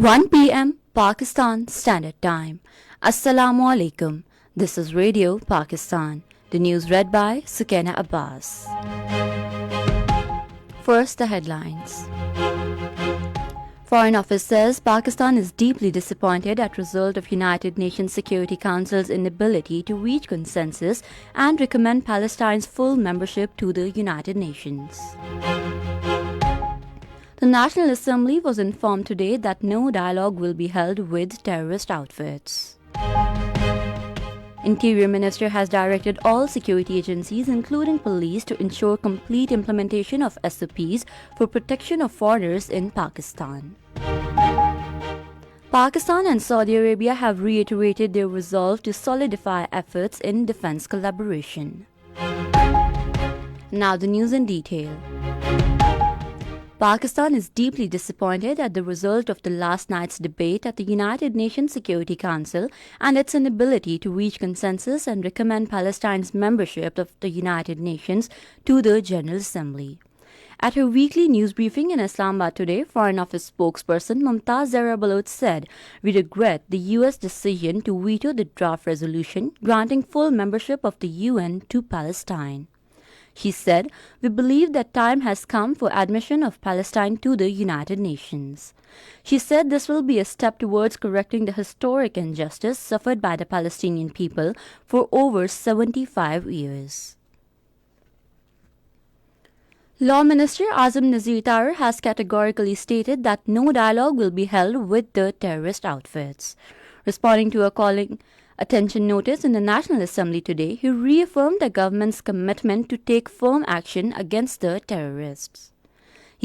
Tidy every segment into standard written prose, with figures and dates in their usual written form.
1 p.m. Pakistan Standard Time. Assalamu alaikum. This is Radio Pakistan. The news read by Sukaina Abbas. First, the headlines. Foreign Office says Pakistan is deeply disappointed at result of United Nations Security Council's inability to reach consensus and recommend Palestine's full membership to the United Nations. The National Assembly was informed today that no dialogue will be held with terrorist outfits. Interior Minister has directed all security agencies, including police, to ensure complete implementation of SOPs for protection of foreigners in Pakistan. Pakistan and Saudi Arabia have reiterated their resolve to solidify efforts in defense collaboration. Now the news in detail. Pakistan is deeply disappointed at the result of the last night's debate at the United Nations Security Council and its inability to reach consensus and recommend Palestine's membership of the United Nations to the General Assembly. At her weekly news briefing in Islamabad today, Foreign Office spokesperson Mumtaz Zahra Baloch said, "We regret the U.S. decision to veto the draft resolution granting full membership of the UN to Palestine." She said, "We believe that time has come for admission of Palestine to the United Nations." She said this will be a step towards correcting the historic injustice suffered by the Palestinian people for over 75 years. Law Minister Azam Nazir Tahir has categorically stated that no dialogue will be held with the terrorist outfits. Responding to a calling attention notice in the National Assembly today, he reaffirmed the government's commitment to take firm action against the terrorists.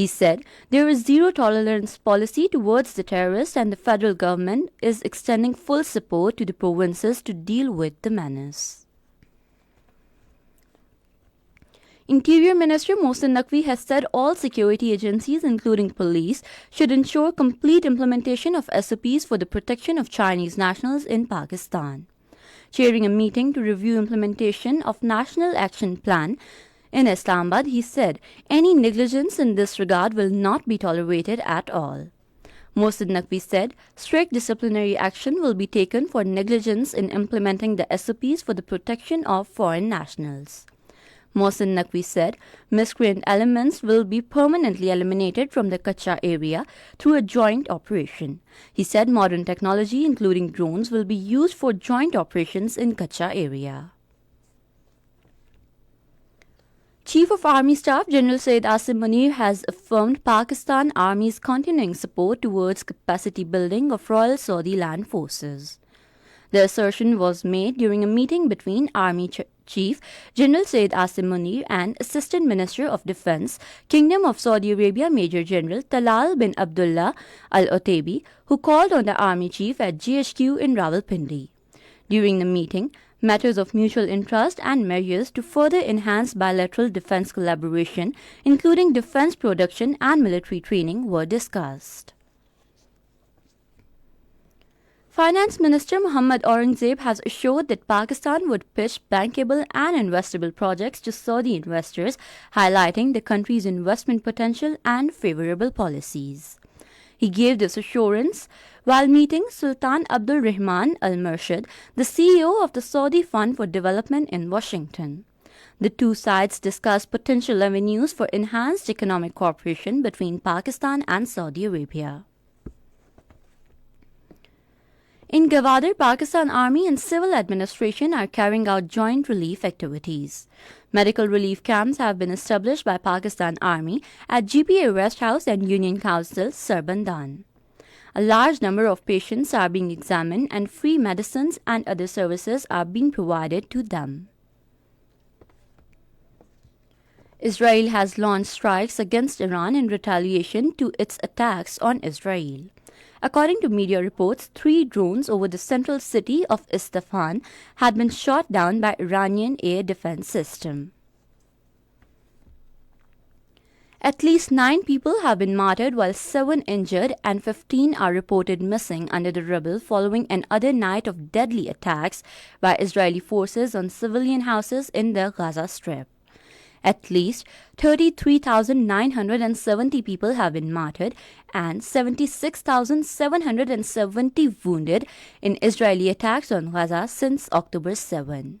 He said there is zero tolerance policy towards the terrorists and the federal government is extending full support to the provinces to deal with the menace. Interior Minister Mohsin Naqvi has said all security agencies, including police, should ensure complete implementation of SOPs for the protection of Chinese nationals in Pakistan. Chairing a meeting to review implementation of National Action Plan in Islamabad, he said, "Any negligence in this regard will not be tolerated at all." Mohsin Naqvi said, "Strict disciplinary action will be taken for negligence in implementing the SOPs for the protection of foreign nationals." Mohsin Naqvi said miscreant elements will be permanently eliminated from the Kacha area through a joint operation. He said modern technology, including drones, will be used for joint operations in Kacha area. Chief of Army Staff General Syed Asim Munir has affirmed Pakistan Army's continuing support towards capacity building of Royal Saudi Land Forces. The assertion was made during a meeting between Army Chief General Syed Asim Munir and Assistant Minister of Defense, Kingdom of Saudi Arabia Major General Talal bin Abdullah Al Otaibi, who called on the Army Chief at GHQ in Rawalpindi. During the meeting, matters of mutual interest and measures to further enhance bilateral defense collaboration, including defense production and military training, were discussed. Finance Minister Muhammad Aurangzeb has assured that Pakistan would pitch bankable and investable projects to Saudi investors, highlighting the country's investment potential and favorable policies. He gave this assurance while meeting Sultan Abdul Rahman Al Murshid, the CEO of the Saudi Fund for Development in Washington. The two sides discussed potential avenues for enhanced economic cooperation between Pakistan and Saudi Arabia. In Gwadar, Pakistan Army and Civil Administration are carrying out joint relief activities. Medical relief camps have been established by Pakistan Army at GPA Rest House and Union Council, Sarbandan. A large number of patients are being examined and free medicines and other services are being provided to them. Israel has launched strikes against Iran in retaliation to its attacks on Israel. According to media reports, 3 drones over the central city of Isfahan had been shot down by Iranian air defense system. At least 9 people have been martyred while 7 injured and 15 are reported missing under the rubble following another night of deadly attacks by Israeli forces on civilian houses in the Gaza Strip. At least 33,970 people have been martyred and 76,770 wounded in Israeli attacks on Gaza since October 7.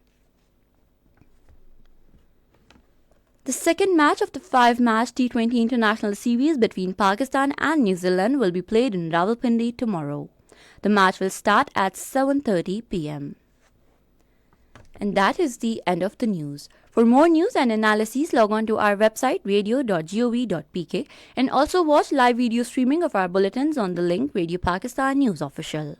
The second match of the 5-match T20 International Series between Pakistan and New Zealand will be played in Rawalpindi tomorrow. The match will start at 7:30 p.m. And that is the end of the news. For more news and analyses, log on to our website radio.gov.pk and also watch live video streaming of our bulletins on the link Radio Pakistan News Official.